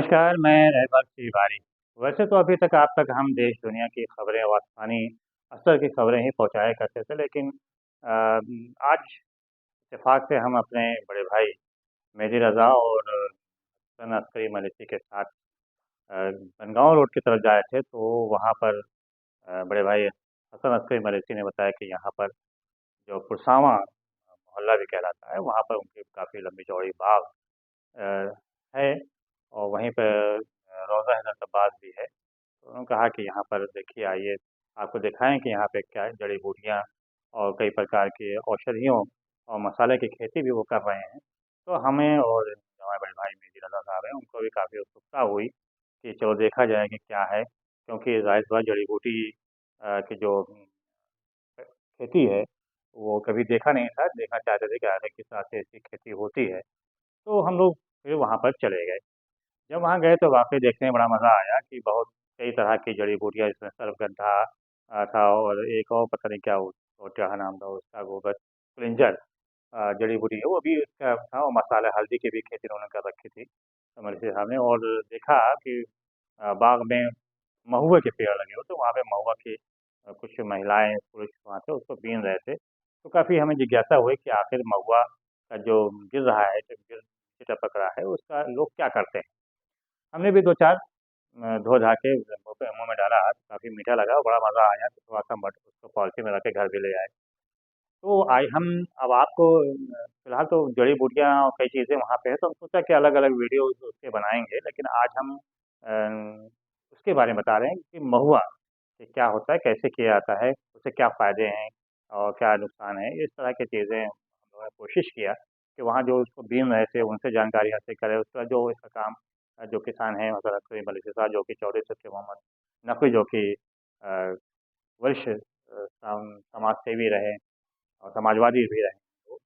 नमस्कार, मैं रहबर तिवारी। वैसे तो अभी तक आप तक हम देश दुनिया की खबरें और स्थानीय स्तर की खबरें ही पहुँचाया करते थे, लेकिन आज इत्तेफ़ाक से हम अपने बड़े भाई मेहदी रज़ा और हसन अस्करी मलिकी के साथ बनगाँव रोड की तरफ जा रहे थे, तो वहाँ पर बड़े भाई हसन अस्करी मलिकी ने बताया कि यहाँ पर जो पुरसावां मोहल्ला भी कहलाता है, वहाँ पर उनकी काफ़ी लंबी-चौड़ी बाग है और वहीं पे रोज़ा हज़रत अब्बास भी है। तो उन्होंने कहा कि यहाँ पर देखिए आइए, आपको दिखाएँ कि यहाँ पे क्या है, जड़ी-बूटियाँ और कई प्रकार की औषधियों और मसाले की खेती भी वो कर रहे हैं। तो हमें और जो हमारे बड़े भाई मेहदी रज़ा साहब हैं, उनको भी काफ़ी उत्सुकता हुई कि चलो देखा जाए कि क्या है, क्योंकि ज़ाहिर-सी बात जड़ी-बूटी की जो खेती है, वो कभी देखा नहीं था, देखना चाहते थे कि आखिर किस तरह से इसकी खेती होती है। तो हम लोग फिर वहाँ पर चले गए। जब वहाँ गए तो वाक़ई देखने में बड़ा मज़ा आया कि बहुत कई तरह की जड़ी-बूटियाँ इसमें सर्वगंधा था और एक और पता नहीं क्या वो क्या नाम था उसका गोबर क्लिंजर जड़ी-बूटी है वो भी उसका था और मसाला हल्दी की भी खेती उन्होंने कर रखी थी मलिक साहब ने और देखा कि बाग में महुए के पेड़ लगे हुए तो वहाँ पे महुआ की कुछ महिलाएँ, पुरुष वहाँ थे उसको बीन रहे थे। तो काफ़ी हमें जिज्ञासा हुई कि आखिर महुआ का जो गिर रहा है, जो गिर नीचे टपक रहा है उसका लोग क्या करते हैं? हमने भी 2-4 धो-धा के मुँह में डाला, काफ़ी मीठा लगा और बड़ा मज़ा आया, तो थोड़ा-सा मट उसको पॉलिथीन में रख के घर भी ले आए। तो आइ हम अब आपको फिलहाल तो जड़ी-बूटियाँ और कई चीज़ें वहाँ पे हैं, तो हम सोचा कि अलग-अलग वीडियोज़ उसके बनाएँगे, लेकिन आज हम उसके बारे में बता रहे हैं कि महुआ ये क्या होता है, कैसे किया जाता है, उससे क्या फ़ायदे हैं और क्या नुकसान है, इस तरह की चीज़ें हम लोगों ने कोशिश किया कि वहाँ जो उसको बीन रहे थे, उनसे जानकारी हासिल करें, उसके बाद जो इसका काम जो किसान हैं हज़रत करीम मलिक साहब जो कि चौधरी शफ़ी मोहम्मद नकवी जो कि वरिष्ठ समाज सेवी रहे और समाजवादी भी रहे वो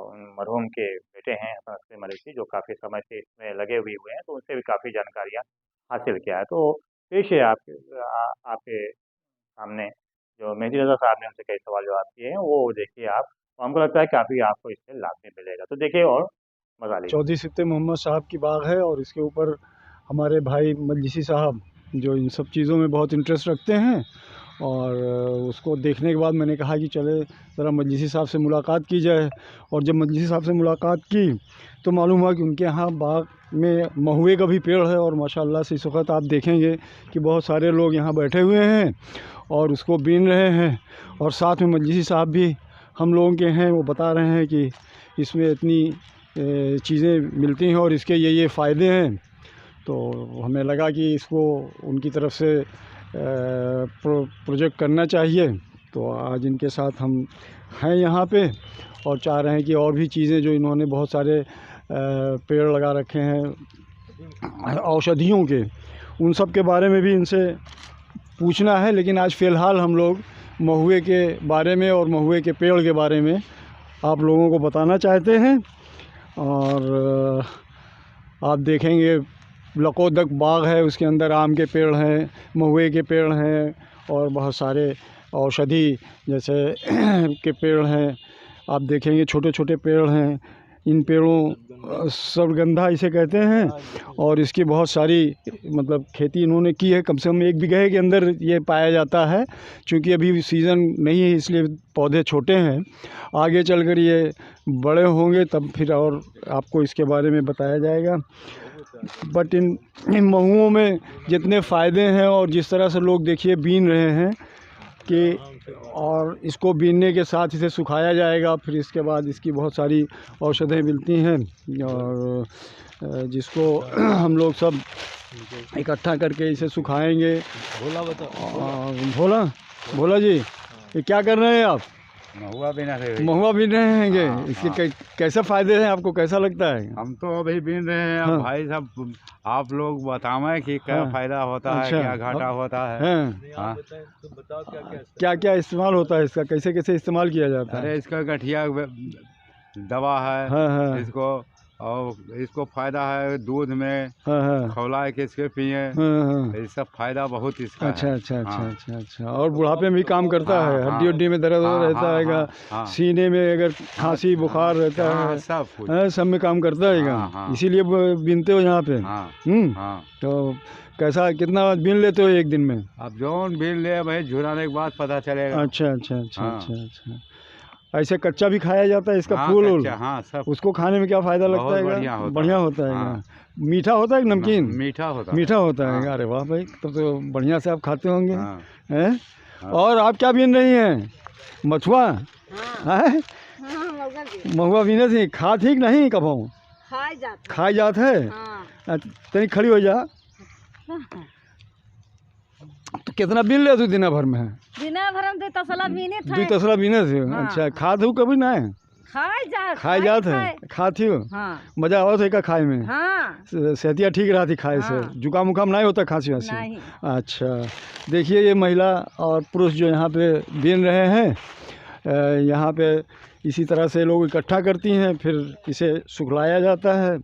उन मरहूम के बेटे हैं हसन अस्करी मलिकी जो काफ़ी समय से इसमें लगे भी हुए हैं, तो उनसे भी काफ़ी जानकारियाँ हासिल किया है। तो पेश है आपके सामने जो मेहदी रज़ा साहब ने उनसे कई सवाल-जवाब किए हैं, वो देखिए आप और हमको लगता है काफ़ी आपको इससे लाभ भी मिलेगा। तो देखिए और मज़ा लीजिए। चौधरी सिद्दीक़ मोहम्मद साहब की बाग है और इसके ऊपर हमारे भाई मजलिसी साहब जो इन सब चीज़ों में बहुत इंटरेस्ट रखते हैं और उसको देखने के बाद मैंने कहा कि चले ज़रा मजलिसी साहब से मुलाकात की जाए। और जब मजलिसी साहब से मुलाकात की तो मालूम हुआ कि उनके यहाँ बाग में महुए का भी पेड़ है और माशाल्लाह से इस वक्त आप देखेंगे कि बहुत सारे लोग यहाँ बैठे हुए हैं और उसको बीन रहे हैं और साथ में मजलिसी साहब भी हम लोगों के हैं, वो बता रहे हैं कि इसमें इतनी चीज़ें मिलती हैं और इसके ये फ़ायदे हैं। तो हमें लगा कि इसको उनकी तरफ से प्रोजेक्ट करना चाहिए। तो आज इनके साथ हम हैं यहाँ पे और चाह रहे हैं कि और भी चीज़ें जो इन्होंने बहुत सारे पेड़ लगा रखे हैं औषधियों के, उन सब के बारे में भी इनसे पूछना है। लेकिन आज फ़िलहाल हम लोग महुए के बारे में और महुए के पेड़ के बारे में आप लोगों को बताना चाहते हैं। और आप देखेंगे लकोदक बाग है, उसके अंदर आम के पेड़ हैं, महुए के पेड़ हैं और बहुत सारे औषधि जैसे के पेड़ हैं। आप देखेंगे छोटे-छोटे पेड़ हैं, इन पेड़ों सर्वगंधा इसे कहते हैं और इसकी बहुत सारी मतलब खेती इन्होंने की है। कम से कम 1 बीघे के अंदर ये पाया जाता है। चूँकि अभी सीज़न नहीं है इसलिए पौधे छोटे हैं, आगे चलकर ये बड़े होंगे तब फिर और आपको इसके बारे में बताया जाएगा। बट इन महुओं में जितने फ़ायदे हैं और जिस तरह से लोग देखिए बीन रहे हैं कि और इसको बीनने के साथ इसे सुखाया जाएगा, फिर इसके बाद इसकी बहुत सारी औषधें मिलती हैं और जिसको हम लोग सब इकट्ठा करके इसे सुखाएंगे। भोला भोला जी, ये क्या कर रहे हैं आप? महुआ बीन रहे महुआ बीन रहे हैंगे। हाँ, इसके हाँ। कैसे फ़ायदे हैं, आपको कैसा लगता है? हम तो अभी बीन रहे हैं। हाँ। भाई साहब आप लोग बताएं कि क्या हाँ। फ़ायदा होता है, अच्छा। क्या घाटा होता है। हाँ। हाँ। क्या क्या इस्तेमाल होता है इसका, कैसे कैसे इस्तेमाल किया जाता है? अरे इसका गठिया दवा है। हाँ हाँ इसको और इसको फायदा है दूध में, हाँ हाँ खौला के इसके पिए, हाँ हाँ। ये सब फायदा बहुत इसका अच्छा है। अच्छा अच्छा हाँ। अच्छा अच्छा। और बुढ़ापे में भी काम करता है, हाँ, हड्डी उड्डी में दर्द हाँ, रहता हाँ, हैगा, हाँ, सीने में अगर खांसी बुखार रहता हाँ, है, सब कुछ। सब में काम करता हैगा। हाँ, हाँ। इसीलिए बीनते हो यहाँ पे। हाँ हाँ। तो कैसा कितना बीन लेते हो एक दिन में? अब जौन बिल ले भाई झुराने के बाद पता चलेगा। अच्छा अच्छा अच्छा हाँ। अच्छा अच्छा। ऐसे कच्चा भी खाया जाता है इसका हाँ, फूल वूल? कच्चा, हाँ सब। उसको खाने में क्या फ़ायदा लगता बहुत है? बढ़िया होता है। है हाँ। मीठा होता है कि नमकीन? मीठा होता मीठा होता है। हाँ। अरे वाह भाई, तब तो बढ़िया से आप खाते होंगे। हाँ। हैं? हाँ। और आप क्या बीन रही हैं? मछुआ हैं? महुआ बीने थी। खा थी कि नहीं कभों? खाई जात है। तनी खड़ी हो जा। तो कितना बीन ले तू दिन भर में? दिना भर में 2 तसला बीने थे। 2 तसला बीने थे। हाँ। अच्छा, खात हूँ कभी ना? खाई जात है। खाती हो? हाँ मजा आवत है का खाए में? हाँ सेहतिया ठीक रहा थी खाए से? हाँ। जुकाम उकाम नहीं होता खांसी वांसी? नहीं। अच्छा, देखिए ये महिला और पुरुष जो यहाँ पे बीन रहे हैं, यहाँ पे इसी तरह से लोग इकट्ठा करती हैं, फिर इसे सुखलाया जाता है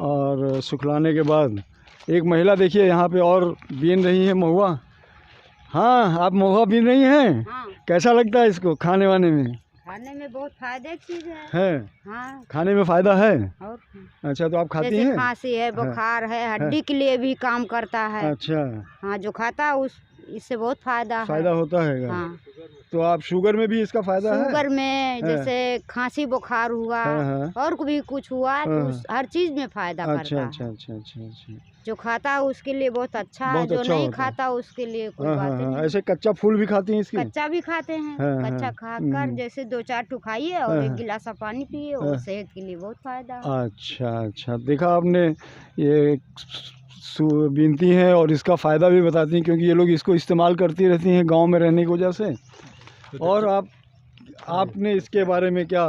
और सुखलाने के बाद एक महिला देखिए यहाँ पे और बीन रही है महुआ। हाँ, आप महुआ बीन रही हैं? हाँ। कैसा लगता है इसको खाने वाने में? खाने में बहुत फायदे की चीज है। हाँ। खाने में फ़ायदा है? और अच्छा, तो आप खाती जैसे हैं? खांसी है, बुखार है, हड्डी के लिए भी काम करता है। अच्छा, हाँ, जो खाता है उस इससे बहुत फायदा फ़ायदा होता है। हाँ। तो आप शुगर में भी इसका फ़ायदा है? शुगर में जैसे खांसी बुखार हुआ हाँ। और भी कुछ हुआ तो हर चीज में फायदा अच्छा करता अच्छा है। अच्छा अच्छा अच्छा। जो खाता है उसके लिए बहुत अच्छा है, बहुत जो अच्छा नहीं होता है। खाता उसके लिए कोई हाँ बात हाँ हाँ। नहीं। ऐसे कच्चा फूल भी खाती हैं इसके? कच्चा भी खाते हैं। हाँ, हाँ, कच्चा खाकर जैसे 2-4 ठो खाइए और हाँ, 1 गिलास पानी पिए, वो सेहत के लिए बहुत फायदा है। अच्छा अच्छा। देखा आपने, ये बीनती हैं और इसका फ़ायदा भी बताती हैं, क्योंकि ये लोग इसको इस्तेमाल करती रहती हैं गांव में रहने की वजह से। और आपने इसके बारे में क्या?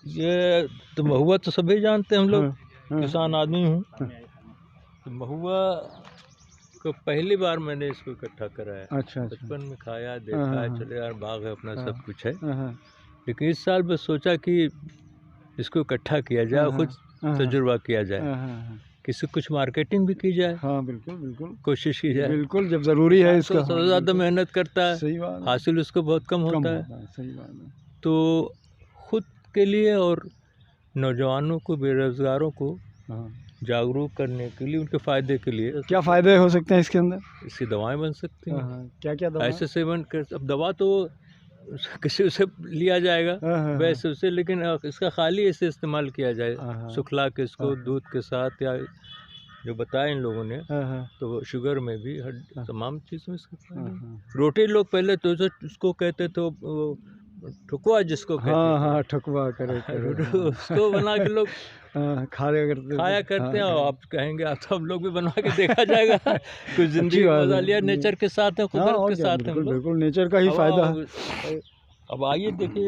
ये तो महुआ तो सभी जानते हैं, हम लोग हाँ। किसान आदमी हूँ। तो महुआ को पहली बार मैंने इसको इकट्ठा करा है। अच्छा अच्छा। बचपन में खाया, देखा है, चले यार बाग है अपना, सब कुछ है। हाँ लेकिन इस साल बस सोचा कि इसको इकट्ठा किया जाए, खुद तजुर्बा किया जाए, हाँ। किसी कुछ मार्केटिंग भी की जाए, हाँ, बिल्कुल बिल्कुल कोशिश की जाए। बिल्कुल, जब ज़रूरी है इसका। तो सबसे ज़्यादा मेहनत करता है, सही बात है। हासिल उसको बहुत कम होता है। सही बात है। तो खुद के लिए और नौजवानों को, बेरोज़गारों को हाँ। जागरूक करने के लिए, उनके फ़ायदे के लिए क्या फ़ायदे हो सकते हैं इसके अंदर? इसकी दवाएं बन सकती हैं। क्या क्या दवा? ऐसे सेवन कर, अब दवा तो किसी से लिया जाएगा वैसे उसे, लेकिन इसका खाली ऐसे इस्तेमाल किया जाए, सुखला के इसको दूध के साथ, या जो बताया इन लोगों ने, तो शुगर में भी हर तमाम चीज़ में इसका फायदा। रोटी लोग पहले तो उसको कहते थे वो ठुकवा, जिसको कहते हाँ, ठुकवा करे उसको बना के लोग खाया करते हैं। और आप कहेंगे आप तो हम लोग भी बनवा के देखा जाएगा। कुछ जिंदगी मजा लिया, नेचर के साथ है, कुदरत के साथ है। बिल्कुल नेचर का ही फायदा है। अब आइए देखिए,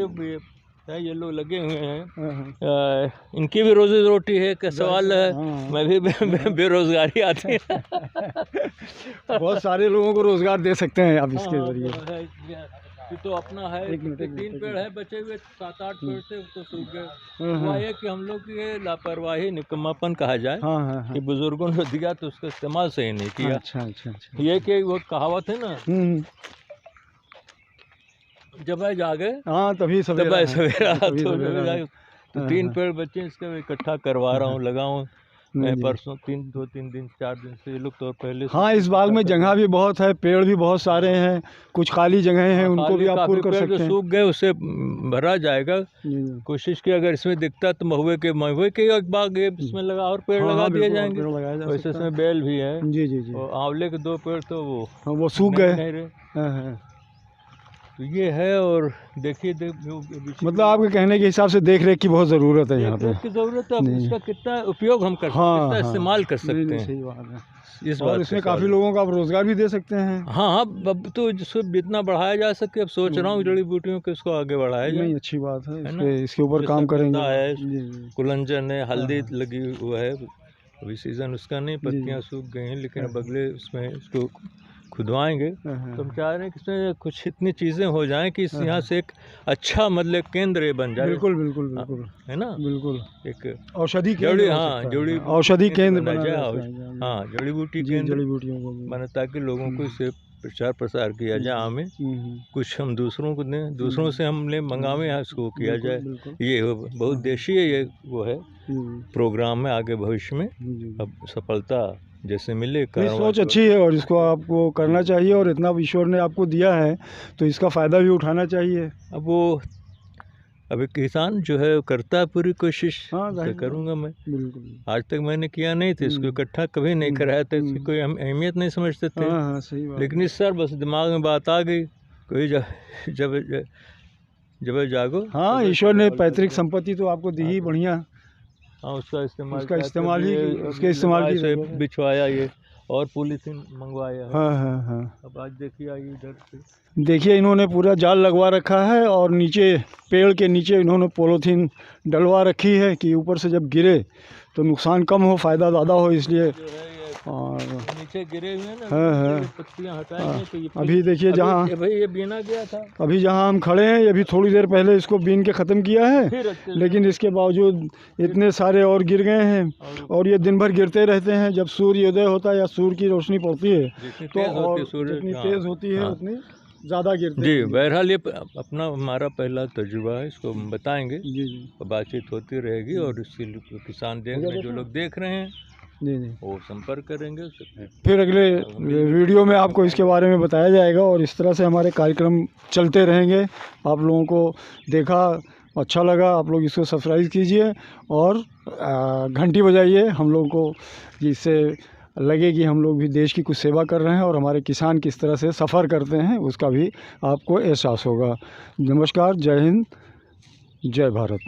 ये लोग लगे हुए हैं, इनकी भी रोजी रोटी है का सवाल है। मैं भी बेरोजगारी आती है। बहुत सारे लोगों को रोजगार दे सकते हैं आप इसके जरिए। तो अपना है, 3 पेड़ है बचे हुए, 7-8 पेड़ से तो सूख गए। हुआ है कि हम लोग की लापरवाही, निकम्मापन कहा जाए कि बुजुर्गों ने दिया तो उसका इस्तेमाल सही नहीं किया। अच्छा। ये कि वो कहावत है ना, जब है जागे तभी सवेरा। तो 3 पेड़ बच्चे इसके इकट्ठा करवा रहा हूँ, लगाऊँ मैं परसों 2-3 दिन 4 दिन से। ये लोग तो पहले इस बाग में जगह भी बहुत है, पेड़ भी बहुत सारे हैं, कुछ खाली जगह हैं, उनको भी आप पूर्ण कर सकते हैं। सूख गए उसे भरा जाएगा। कोशिश की अगर इसमें दिखता तो महुए के एक बाग है, इसमें लगा और पेड़ लगा दिए जाएंगे। वैसे इसमें बेल भी है जी। और आंवले के 2 पेड़ तो वो सूख गए। तो ये है। और देखिए मतलब आपके कहने के हिसाब से देख रेख की बहुत ज़रूरत है यहाँ पे। ज़रूरत है। इसका कितना उपयोग हम कर सकते हैं, कितना इस्तेमाल कर सकते हैं। सही बात है। इस और इसमें काफ़ी लोगों को आप रोज़गार भी दे सकते हैं। हाँ, अब तो जिसको जितना बढ़ाया जा सके, अब सोच रहा हूँ जड़ी बूटियों को इसको आगे बढ़ाया जाए। नहीं, अच्छी बात है। इसके ऊपर काम करेंगे। कुलंजन है, हल्दी लगी हुआ है, अभी सीज़न उसका नहीं, पत्तियाँ सूख गई हैं, लेकिन अब अगले उसमें इसको खुदवाएंगे तो हम चाह रहे हैं कि इसमें कुछ इतनी चीज़ें हो जाएं कि इस यहाँ से एक अच्छा मतलब केंद्र ये बन जाए। बिल्कुल बिल्कुल बिल्कुल, है ना, बिल्कुल एक औषधि केंद्र, जड़ी औषधि केंद्र बना जाए। जाए। हाँ, जड़ी बूटी केंद्र जड़ी बूटियों को बने ताकि लोगों को इससे प्रचार प्रसार किया जाए। हमें कुछ हम दूसरों को दें, दूसरों से हमने मंगावे यहाँ इसको किया जाए। ये बहुत देशीय ये वो है प्रोग्राम है। आगे भविष्य में अब सफलता जैसे मिले, ये सोच अच्छी है और इसको आपको करना चाहिए, और इतना ईश्वर ने आपको दिया है तो इसका फ़ायदा भी उठाना चाहिए। अब वो अभी किसान जो है करता है पूरी कोशिश। हाँ, तो करूँगा मैं। बिल्कुल, आज तक मैंने किया नहीं था इसको इकट्ठा, कभी नहीं कराया था, इसकी कोई हम अहमियत नहीं समझते थे। हाँ, सही बात। लेकिन इस साल बस दिमाग में बात आ गई, कोई जब जागो। हाँ, ईश्वर ने पैतृक संपत्ति तो आपको दी ही बढ़िया। हाँ, उसका इस्तेमाल उसके इस्तेमाल की से बिछवाया ये और पॉलीथीन मंगवाया है। हाँ। अब आज देखिए आइए इधर से, देखिए इन्होंने पूरा जाल लगवा रखा है और नीचे पेड़ के नीचे इन्होंने पॉलीथीन डलवा रखी है कि ऊपर से जब गिरे तो नुकसान कम हो, फ़ायदा ज़्यादा हो, इसलिए। और नीचे गिरे हुए हैं ना, हाँ, पत्तियां हटाएंगे तो ये अभी देखिए जहाँ भाई ये बीना गया था, अभी जहाँ हम खड़े हैं, ये भी थोड़ी देर पहले इसको बीन के ख़त्म किया है, लेकिन इसके बावजूद इतने सारे और गिर गए हैं। और ये दिन भर गिरते रहते हैं। जब सूर्योदय होता है या सूर्य की रोशनी पड़ती है तो और जितनी तेज़ होती है उतनी ज़्यादा गिरते हैं। जी, बहरहाल ये अपना हमारा पहला तजुर्बा है, इसको हम बताएंगे। जी, बातचीत होती रहेगी और इसके लिए किसान जो लोग देख रहे हैं जी वो संपर्क करेंगे। फिर अगले वीडियो में आपको इसके बारे में बताया जाएगा, और इस तरह से हमारे कार्यक्रम चलते रहेंगे। आप लोगों को देखा, अच्छा लगा, आप लोग इसको सब्सक्राइब कीजिए और घंटी बजाइए हम लोगों को, जिससे लगे कि हम लोग भी देश की कुछ सेवा कर रहे हैं और हमारे किसान किस तरह से सफ़र करते हैं उसका भी आपको एहसास होगा। नमस्कार, जय हिंद, जय भारत।